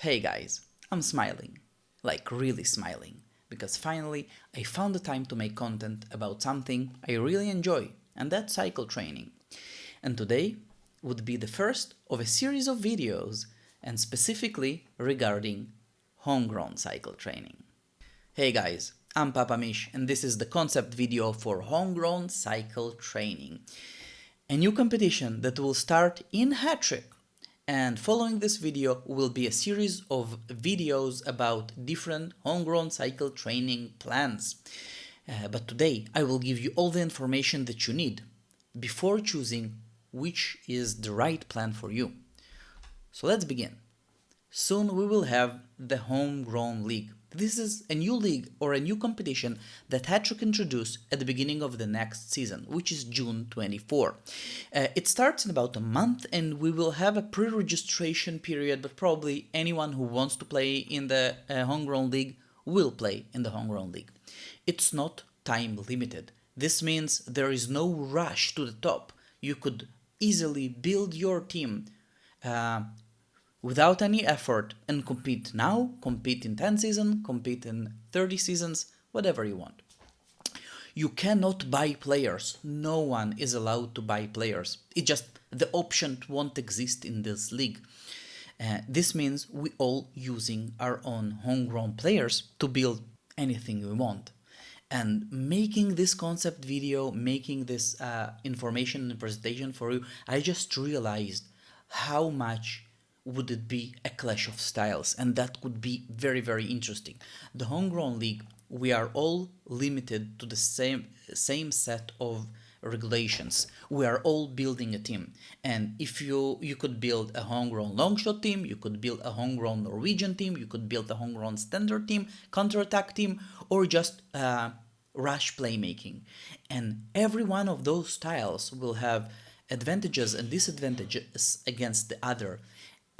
Hey guys, I'm smiling, like really smiling, because finally I found the time to make content about something I really enjoy, and that's cycle training. And today would be the first of a series of videos, and specifically regarding homegrown cycle training. Hey guys, I'm Papa Mish, and this is the concept video for homegrown cycle training, a new competition that will start in Hattrick. And following this video will be a series of videos about different homegrown cycle training plans. But today I will give you all the information that you need before choosing which is the right plan for you. So let's begin. Soon we will have the Homegrown League. This is a new league or a new competition that Hattrick introduced at the beginning of the next season, which is June 24. It starts in about a month and we will have a pre-registration period, but probably anyone who wants to play in the Homegrown League will play in the Homegrown League. It's not time limited. This means there is no rush to the top. You could easily build your team without any effort and compete now, compete in 10 seasons, compete in 30 seasons, whatever you want. You cannot buy players. No one is allowed to buy players. It just, the option won't exist in this league. This means we all using our own homegrown players to build anything we want. And making this concept video, making this information and presentation for you, I just realized how much would it be a clash of styles, and that could be very, very interesting. The homegrown league, we are all limited to the same set of regulations. We are all building a team, and if you could build a homegrown longshot team, you could build a homegrown Norwegian team, you could build a homegrown standard team, counterattack team, or just rush playmaking, and every one of those styles will have advantages and disadvantages against the other.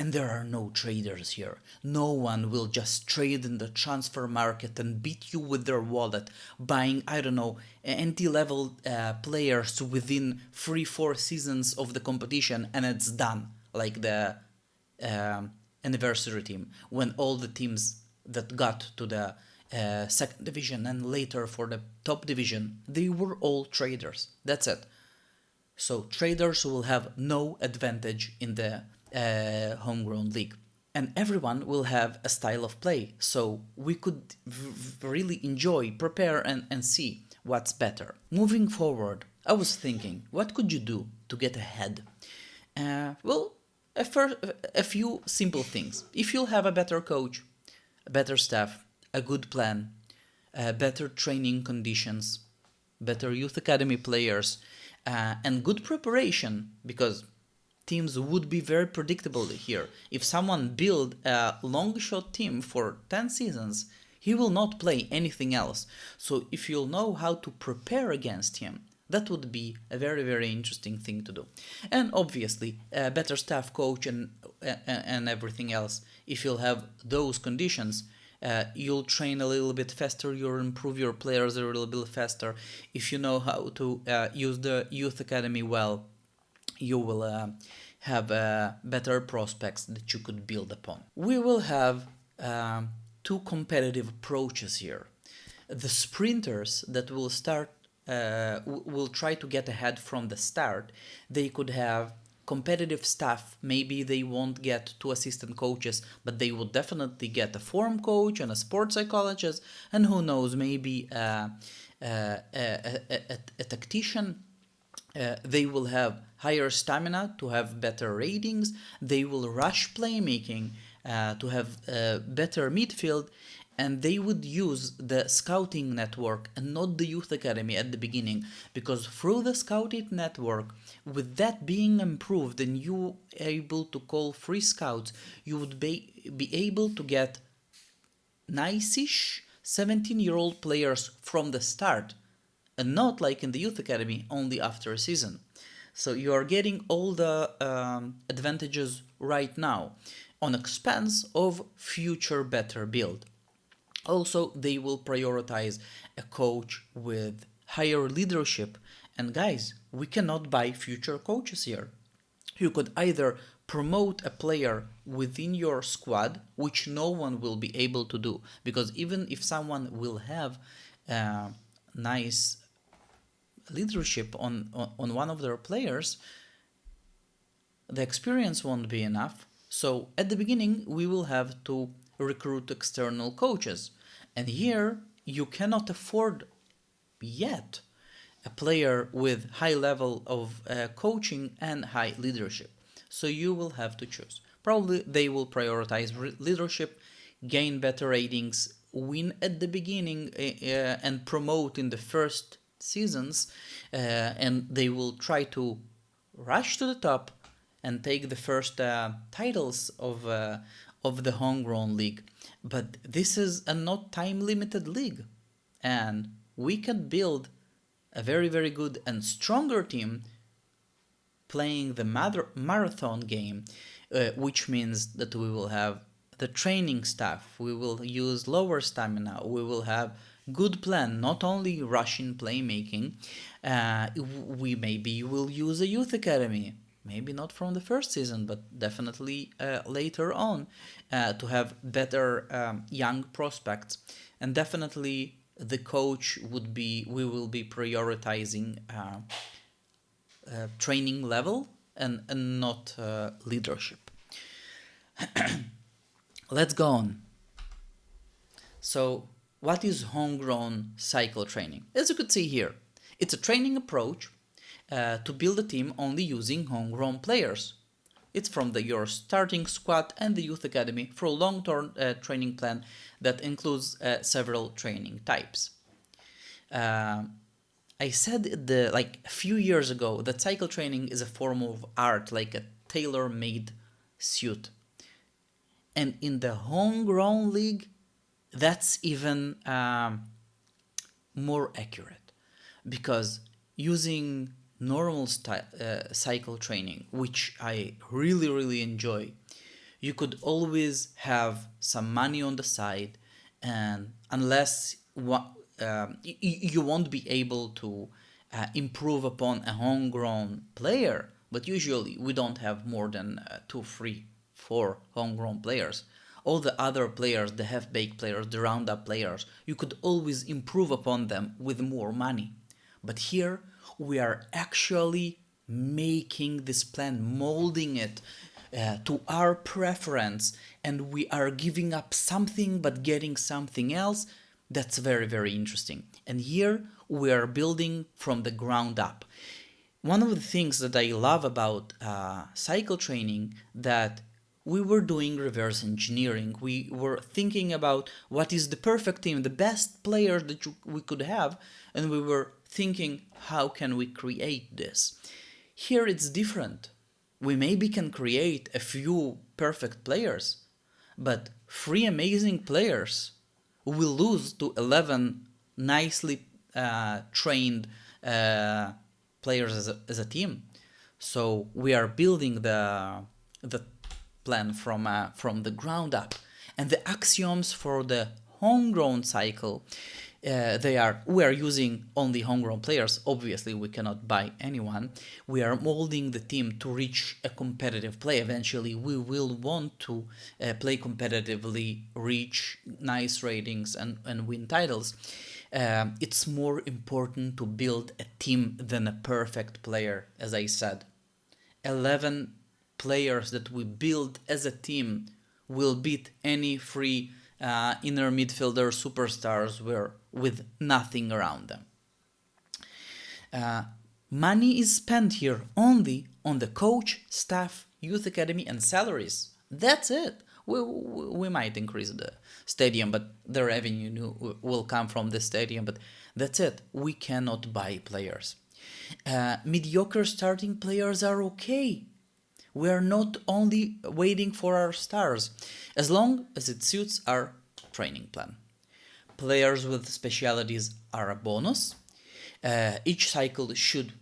And there are no traders here. No one will just trade in the transfer market and beat you with their wallet, buying, I don't know, NT-level players within 3-4 seasons of the competition, and it's done, like the anniversary team, when all the teams that got to the second division and later for the top division, they were all traders. That's it. So traders will have no advantage in the homegrown league, and everyone will have a style of play, so we could really enjoy, prepare, and see what's better. Moving forward, I was thinking, what could you do to get ahead? Well, a few simple things. If you'll have a better coach, a better staff, a good plan, better training conditions, better youth academy players, and good preparation, because teams would be very predictable here. If someone build a long shot team for 10 seasons, he will not play anything else. So if you'll know how to prepare against him, that would be a very, very interesting thing to do. And obviously, a better staff, coach, and everything else. If you'll have those conditions, you'll train a little bit faster, you'll improve your players a little bit faster. If you know how to use the youth academy well, you will have better prospects that you could build upon. We will have two competitive approaches here. The sprinters that will start will try to get ahead from the start. They could have competitive staff. Maybe they won't get two assistant coaches, but they will definitely get a form coach and a sports psychologist, and who knows, maybe a tactician. They will have higher stamina to have better ratings. They will rush playmaking to have better midfield, and they would use the scouting network and not the youth academy at the beginning, because through the scouting network, with that being improved and you able to call free scouts, you would be able to get nice-ish 17-year-old players from the start, and not like in the youth academy only after a season. So you are getting all the advantages right now on expense of future better build. Also, they will prioritize a coach with higher leadership, and guys, we cannot buy future coaches here. You could either promote a player within your squad, which no one will be able to do. Because even if someone will have nice leadership on one of their players, the experience won't be enough. So at the beginning, we will have to recruit external coaches. And here, you cannot afford yet a player with high level of coaching and high leadership. So you will have to choose. Probably they will prioritize leadership, gain better ratings, win at the beginning, and promote in the first seasons, and they will try to rush to the top and take the first titles of the homegrown league. But this is a not time limited league, and we can build a very, very good and stronger team playing the marathon game, which means that we will have the training staff, we will use lower stamina, we will have good plan, not only Russian playmaking. We maybe will use a youth academy, maybe not from the first season, but definitely later on, to have better young prospects. And definitely the coach we will be prioritizing training level and not leadership. Let's go on. So, what is homegrown cycle training? As you could see here, it's a training approach to build a team only using homegrown players. It's from your starting squad and the youth academy for a long-term training plan that includes several training types. I said like a few years ago that cycle training is a form of art, like a tailor-made suit. And in the homegrown league, that's even more accurate, because using normal cycle training, which I really, really enjoy, you could always have some money on the side, and unless you won't be able to improve upon a homegrown player, but usually we don't have more than 2, 3, 4 homegrown players. All the other players, the half-baked players, the roundup players, you could always improve upon them with more money. But here we are actually making this plan, molding it to our preference, and we are giving up something but getting something else. That's very, very interesting. And here we are building from the ground up. One of the things that I love about cycle training, that we were doing reverse engineering. We were thinking about what is the perfect team, the best players that we could have, and we were thinking, how can we create this? Here it's different. We maybe can create a few perfect players, but 3 amazing players will lose to 11 nicely trained players as a team. So we are building the plan from the ground up. And the axioms for the homegrown cycle, we are using only homegrown players. Obviously, we cannot buy anyone. We are molding the team to reach a competitive play. Eventually, we will want to play competitively, reach nice ratings, and win titles. It's more important to build a team than a perfect player, as I said. 11 players that we build as a team will beat any free inner midfielder superstars with nothing around them. Money is spent here only on the coach, staff, youth academy, and salaries. That's it. We might increase the stadium, but the revenue will come from the stadium, but that's it. We cannot buy players. Mediocre starting players are okay. We are not only waiting for our stars, as long as it suits our training plan. Players with specialities are a bonus. Each cycle should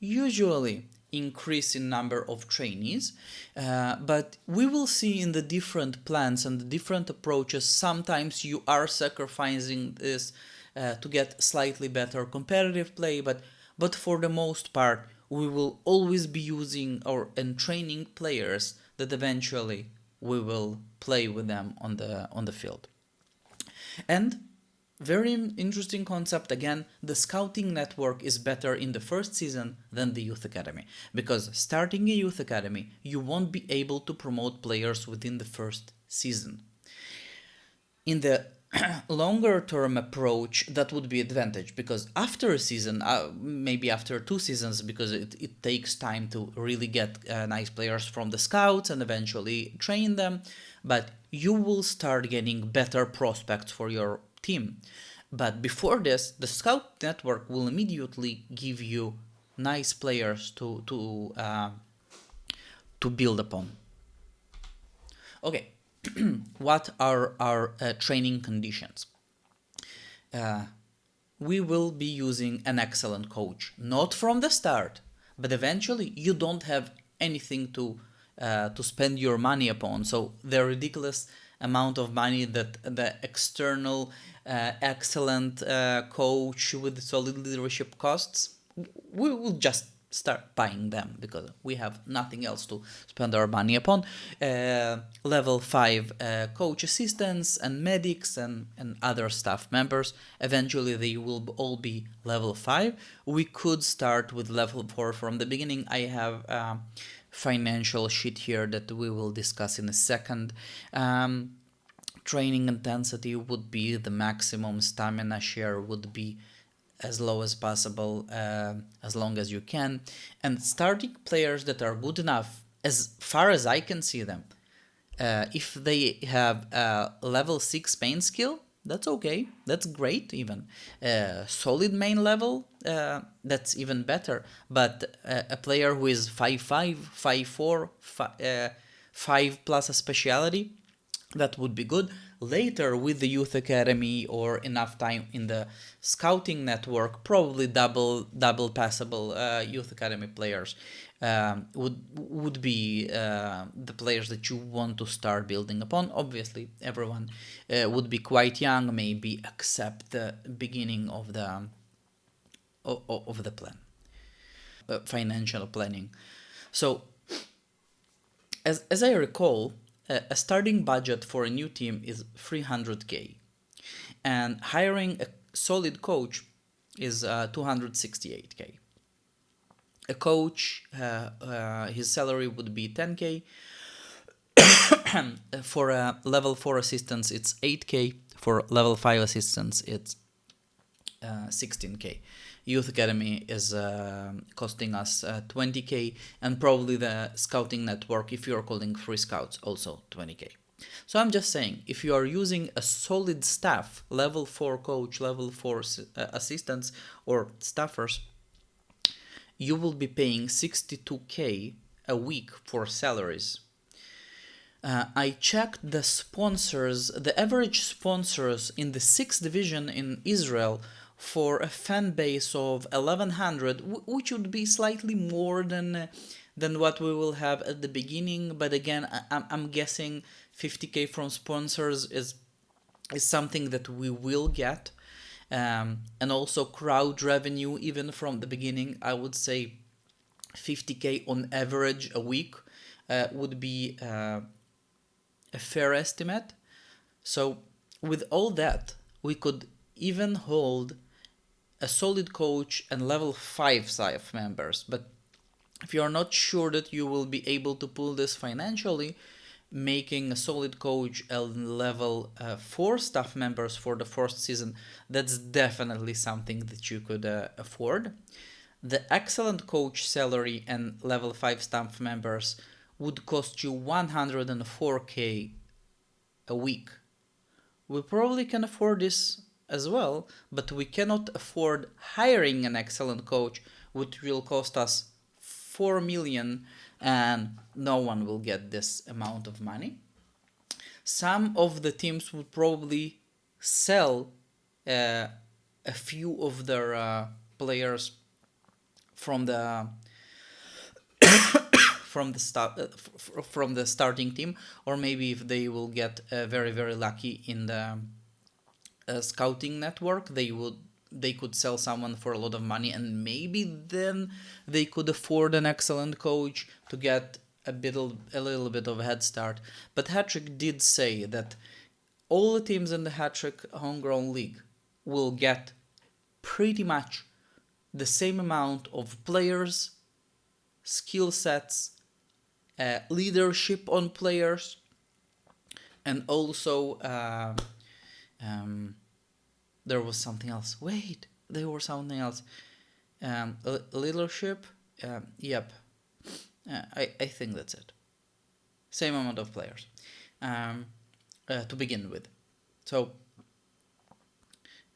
usually increase in number of trainees, but we will see in the different plans and the different approaches, sometimes you are sacrificing this to get slightly better competitive play, but for the most part, we will always be using and training players that eventually we will play with them on the field. And very interesting concept again, the scouting network is better in the first season than the youth academy, because starting a youth academy you won't be able to promote players within the first season. In the longer term approach, that would be advantage, because after a season, maybe after 2 seasons, because it takes time to really get nice players from the scouts and eventually train them, but you will start getting better prospects for your team. But before this, the scout network will immediately give you nice players to build upon. Okay, what are our training conditions? We will be using an excellent coach, not from the start, but eventually you don't have anything to spend your money upon. So the ridiculous amount of money that the external excellent coach with solid leadership costs, we will just start buying them because we have nothing else to spend our money upon. Level 5 coach assistants and medics and other staff members. Eventually they will all be level 5. We could start with level 4 from the beginning. I have a financial sheet here that we will discuss in a second. Training intensity would be the maximum, stamina share would be as low as possible, as long as you can, and starting players that are good enough, as far as I can see them, if they have a level 6 main skill, that's okay, that's great even. Solid main level, that's even better, but a player who is 5'5", 5'4", 5 plus a speciality, that would be good. Later with the youth academy or enough time in the scouting network, probably double passable youth academy players would be the players that you want to start building upon. Obviously everyone would be quite young, maybe, except the beginning of the plan, financial planning. So as I recall, a starting budget for a new team is 300k, and hiring a solid coach is 268k. A coach, his salary would be 10k. For a level 4 assistants, it's 8k. For level 5 assistants, it's 16k. Youth academy is costing us 20k, and probably the scouting network, if you're calling free scouts, also 20k. So I'm just saying, if you are using a solid staff, level 4 coach, level 4 assistants or staffers, you will be paying 62k a week for salaries. I checked the sponsors, the average sponsors in the 6th division in Israel for a fan base of 1100, which would be slightly more than what we will have at the beginning. But again, I'm guessing 50k from sponsors is something that we will get, and also crowd revenue even from the beginning. I would say 50k on average a week would be a fair estimate. So with all that, we could even hold a solid coach and level 5 staff members. But if you are not sure that you will be able to pull this financially, making a solid coach and level 4 staff members for the first season, that's definitely something that you could afford. The excellent coach salary and level 5 staff members would cost you 104k a week. We probably can afford this as well, but we cannot afford hiring an excellent coach, which will cost us 4 million, and no one will get this amount of money. Some of the teams would probably sell a few of their players from the from the starting team, or maybe if they will get very lucky in the scouting network, they could sell someone for a lot of money, and maybe then they could afford an excellent coach to get a little bit of a head start. But Hattrick did say that all the teams in the Hattrick Homegrown League will get pretty much the same amount of players, skill sets, leadership on players, and also there was something else. Wait, there was something else. Leadership. Yep. I think that's it. Same amount of players to begin with. So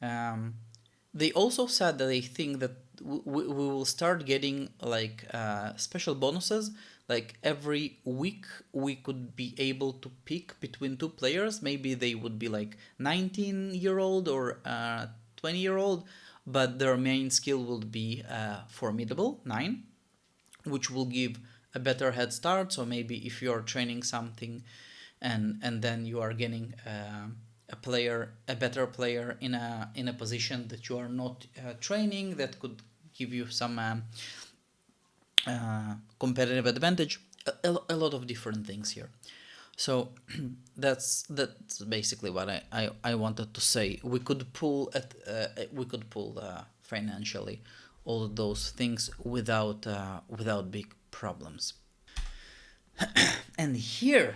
they also said that they think that we will start getting like special bonuses. Like every week we could be able to pick between two players. Maybe they would be like 19-year-old or 20-year-old, but their main skill will be formidable 9, which will give a better head start. So maybe if you are training something and then you are getting a better player in a position that you are not training, that could give you some competitive advantage. A lot of different things here. So that's basically what I wanted to say. We could pull financially all of those things without big problems. And here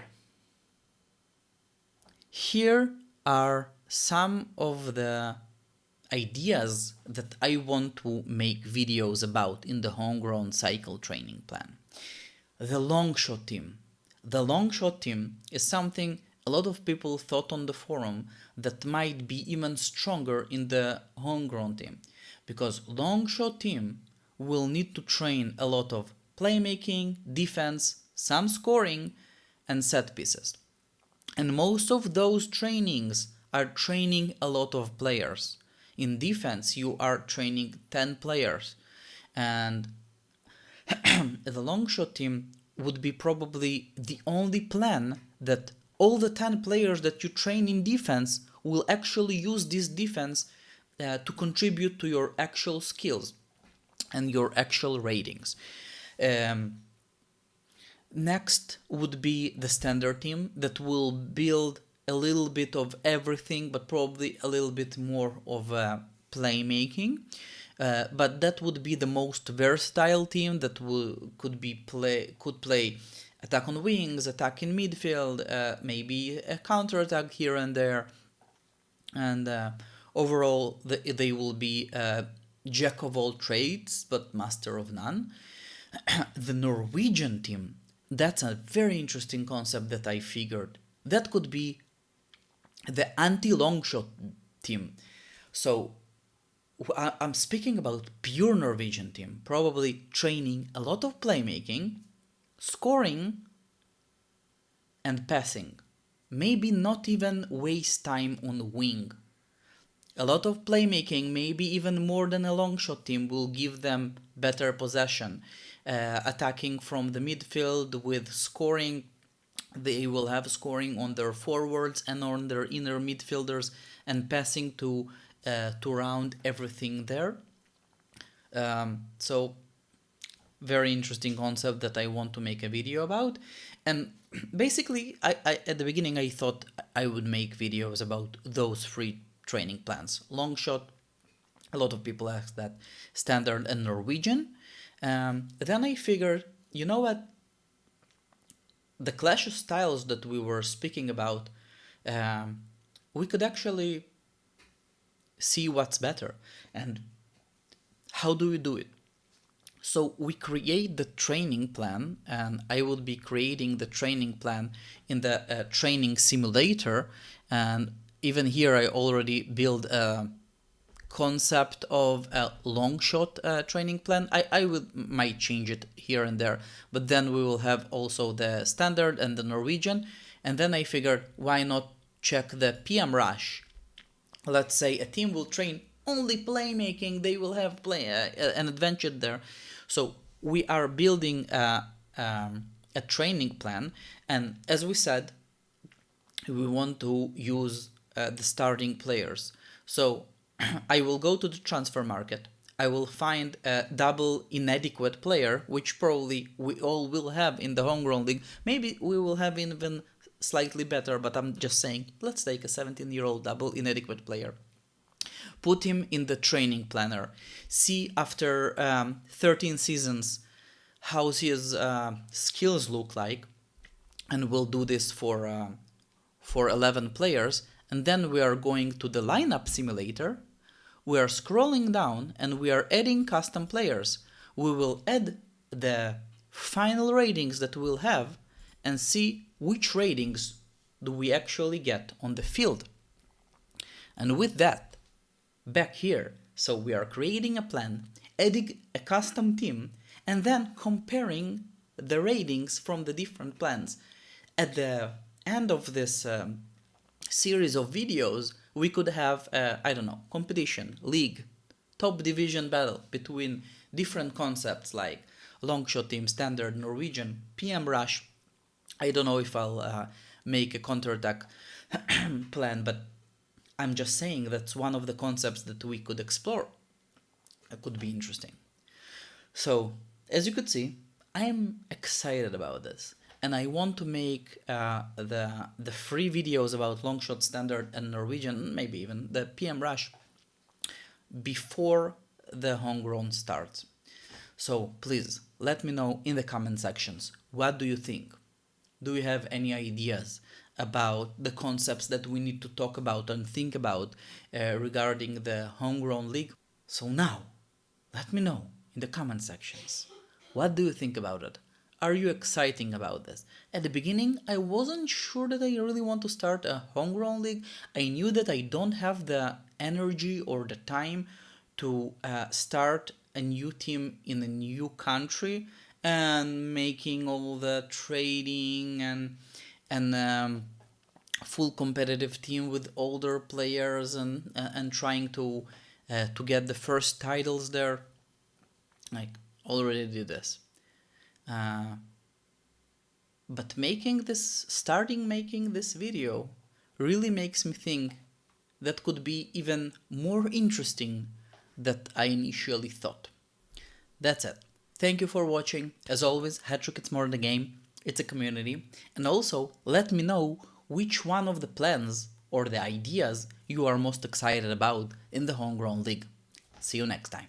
are some of the ideas that I want to make videos about in the homegrown cycle training plan. The long shot team. The long shot team is something a lot of people thought on the forum that might be even stronger in the homegrown team, because long shot team will need to train a lot of playmaking, defense, some scoring, and set pieces. And most of those trainings are training a lot of players. In defense, you are training 10 players. And the long shot team would be probably the only plan that all the 10 players that you train in defense will actually use this defense to contribute to your actual skills and your actual ratings. Next would be the standard team that will build a little bit of everything, but probably a little bit more of playmaking. But that would be the most versatile team that could play attack on wings, attack in midfield, maybe a counter attack here and there, and overall they will be jack of all trades but master of none. The Norwegian team, that's a very interesting concept that I figured. That could be the anti-long shot team. So I'm speaking about pure Norwegian team, probably training a lot of playmaking, scoring, and passing. Maybe not even waste time on wing. A lot of playmaking, maybe even more than a long shot team, will give them better possession. Attacking from the midfield with scoring, they will have scoring on their forwards and on their inner midfielders, and passing to round everything there. So very interesting concept that I want to make a video about. And basically I at the beginning I thought I would make videos about those 3 training plans. Long shot, a lot of people ask that, standard and Norwegian. Then I figured, you know what, the clash of styles that we were speaking about, we could actually see what's better and how do we do it. So we create the training plan, and I will be creating the training plan in the training simulator. And even here I already build a concept of a long shot training plan. I might change it here and there, but then we will have also the standard and the Norwegian. And then I figured, why not check the PM Rush? Let's say a team will train only playmaking, they will have an adventure there. So we are building a training plan, and as we said, we want to use the starting players. So I will go to the transfer market. I will find a double inadequate player, which probably we all will have in the homegrown league. Maybe we will have even slightly better, but I'm just saying, let's take a 17-year-old double inadequate player. Put him in the training planner. See after 13 seasons how his skills look like, and we'll do this for 11 players. And then we are going to the lineup simulator. We are scrolling down and we are adding custom players. We will add the final ratings that we'll have and see which ratings do we actually get on the field. And with that, back here, so we are creating a plan, adding a custom team, and then comparing the ratings from the different plans. At the end of this series of videos, we could have, I don't know, competition, league, top division battle between different concepts like longshot team, standard, Norwegian, PM rush. I don't know if I'll make a counterattack plan, but I'm just saying that's one of the concepts that we could explore. It could be interesting. So, as you could see, I'm excited about this. And I want to make the free videos about longshot, standard, and Norwegian, maybe even the PM rush, before the homegrown starts. So please let me know in the comment sections, what do you think? Do you have any ideas about the concepts that we need to talk about and think about regarding the homegrown league? So now, let me know in the comment sections. What do you think about it? Are you excited about this? At the beginning, I wasn't sure that I really want to start a homegrown league. I knew that I don't have the energy or the time to start a new team in a new country and making all the trading and full competitive team with older players and trying to get the first titles there. Like, already did this. But starting making this video really makes me think that could be even more interesting than I initially thought. That's it. Thank you for watching. As always, Hattrick, it's more than a game, it's a community. And also, let me know which one of the plans or the ideas you are most excited about in the Homegrown League. See you next time.